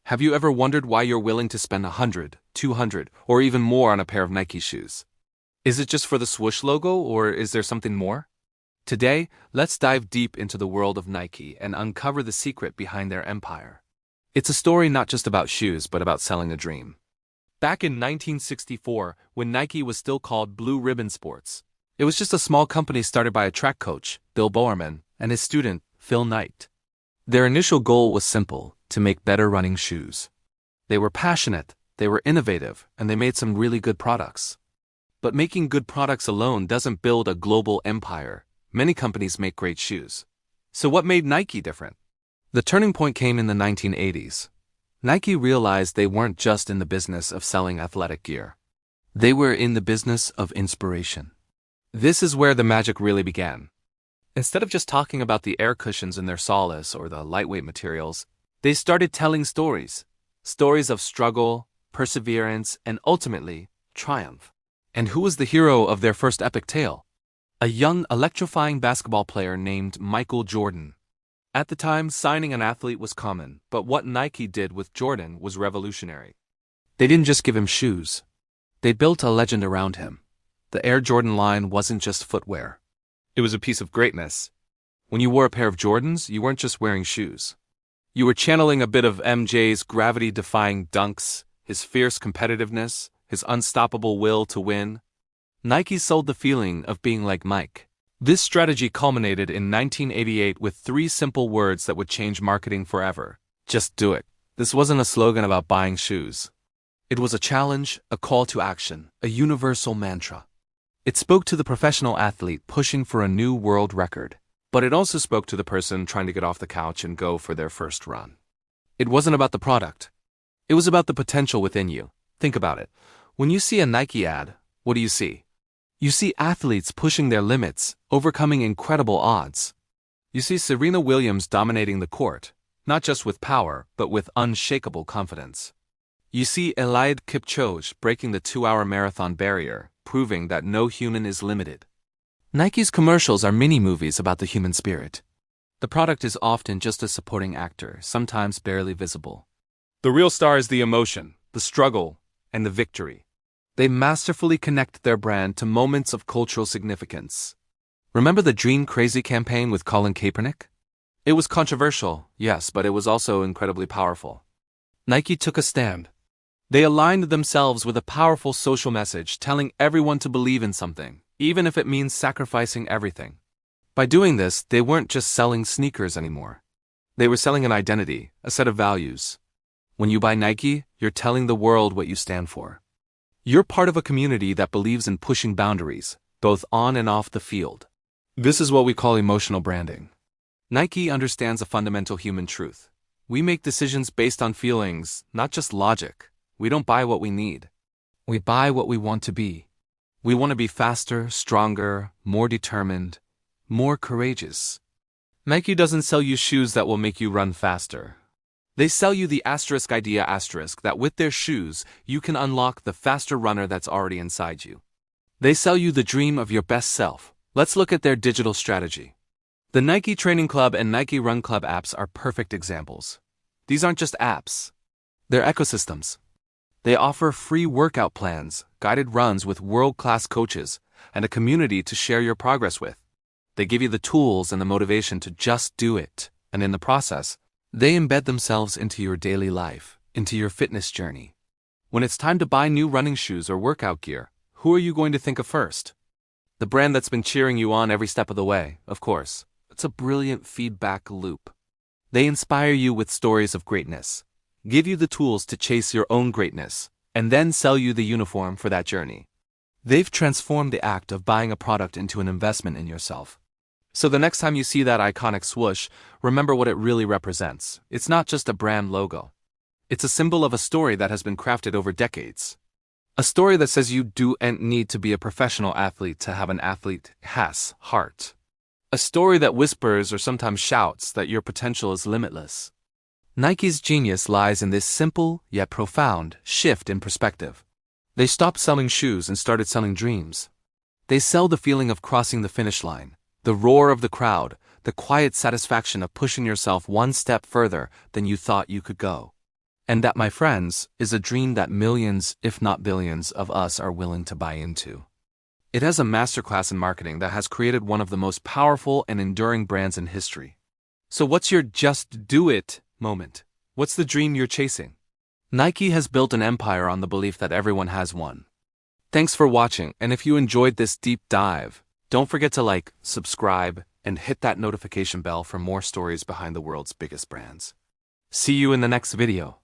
Have you ever wondered why you're willing to spend 100, 200, or even more on a pair of Nike shoes? Is it just for the swoosh logo, or is there something more? Today, let's dive deep into the world of Nike and uncover the secret behind their empire. It's a story not just about shoes, but about selling a dream. Back in 1964, when Nike was still called Blue Ribbon Sports, it was just a small company started by a track coach, Bill Bowerman, and his student, Phil Knight. Their initial goal was simple: to make better running shoes. They were passionate, they were innovative, and they made some really good products. But making good products alone doesn't build a global empire. Many companies make great shoes. So what made Nike different? The turning point came in the 1980s. Nike realized they weren't just in the business of selling athletic gear. They were in the business of inspiration. This is where the magic really began. Instead of just talking about the air cushions in their soles or the lightweight materials, they started telling stories. Stories of struggle, perseverance, and ultimately, triumph. And who was the hero of their first epic tale? A young, electrifying basketball player named Michael Jordan. At the time, signing an athlete was common, but what Nike did with Jordan was revolutionary. They didn't just give him shoes. They built a legend around him. The Air Jordan line wasn't just footwear. It was a piece of greatness. When you wore a pair of Jordans, you weren't just wearing shoes. You were channeling a bit of MJ's gravity-defying dunks, his fierce competitiveness, his unstoppable will to win. Nike sold the feeling of being like Mike. This strategy culminated in 1988 with 3 simple words that would change marketing forever. Just do it. This wasn't a slogan about buying shoes. It was a challenge, a call to action, a universal mantra. It spoke to the professional athlete pushing for a new world record, but it also spoke to the person trying to get off the couch and go for their first run. It wasn't about the product. It was about the potential within you. Think about it. When you see a Nike ad, what do you see? You see athletes pushing their limits, overcoming incredible odds. You see Serena Williams dominating the court, not just with power, but with unshakable confidence. You see Eliud Kipchoge breaking the 2-hour marathon barrier, proving that no human is limited. Nike's commercials are mini-movies about the human spirit. The product is often just a supporting actor, sometimes barely visible. The real star is the emotion, the struggle, and the victory. They masterfully connect their brand to moments of cultural significance. Remember the Dream Crazy campaign with Colin Kaepernick? It was controversial, yes, but it was also incredibly powerful. Nike took a stand. They aligned themselves with a powerful social message telling everyone to believe in something, even if it means sacrificing everything. By doing this, they weren't just selling sneakers anymore. They were selling an identity, a set of values. When you buy Nike, you're telling the world what you stand for. You're part of a community that believes in pushing boundaries, both on and off the field. This is what we call emotional branding. Nike understands a fundamental human truth. We make decisions based on feelings, not just logic. We don't buy what we need. We buy what we want to be. We want to be faster, stronger, more determined, more courageous. Nike doesn't sell you shoes that will make you run faster. They sell you the asterisk idea asterisk that with their shoes, you can unlock the faster runner that's already inside you. They sell you the dream of your best self. Let's look at their digital strategy. The Nike Training Club and Nike Run Club apps are perfect examples. These aren't just apps. They're ecosystems. They offer free workout plans, guided runs with world-class coaches, and a community to share your progress with. They give you the tools and the motivation to just do it, and in the process, they embed themselves into your daily life, into your fitness journey. When it's time to buy new running shoes or workout gear, who are you going to think of first? The brand that's been cheering you on every step of the way, of course. It's a brilliant feedback loop. They inspire you with stories of greatness, give you the tools to chase your own greatness, and then sell you the uniform for that journey. They've transformed the act of buying a product into an investment in yourself. So the next time you see that iconic swoosh, remember what it really represents. It's not just a brand logo. It's a symbol of a story that has been crafted over decades. A story that says you don't need to be a professional athlete to have an athlete has heart. A story that whispers or sometimes shouts that your potential is limitless. Nike's genius lies in this simple, yet profound, shift in perspective. They stopped selling shoes and started selling dreams. They sell the feeling of crossing the finish line, the roar of the crowd, the quiet satisfaction of pushing yourself one step further than you thought you could go. And that, my friends, is a dream that millions, if not billions, of us are willing to buy into. It has a masterclass in marketing that has created one of the most powerful and enduring brands in history. So what's your just do it moment? What's the dream you're chasing? Nike has built an empire on the belief that everyone has one. Thanks for watching, and if you enjoyed this deep dive, don't forget to like, subscribe, and hit that notification bell for more stories behind the world's biggest brands. See you in the next video.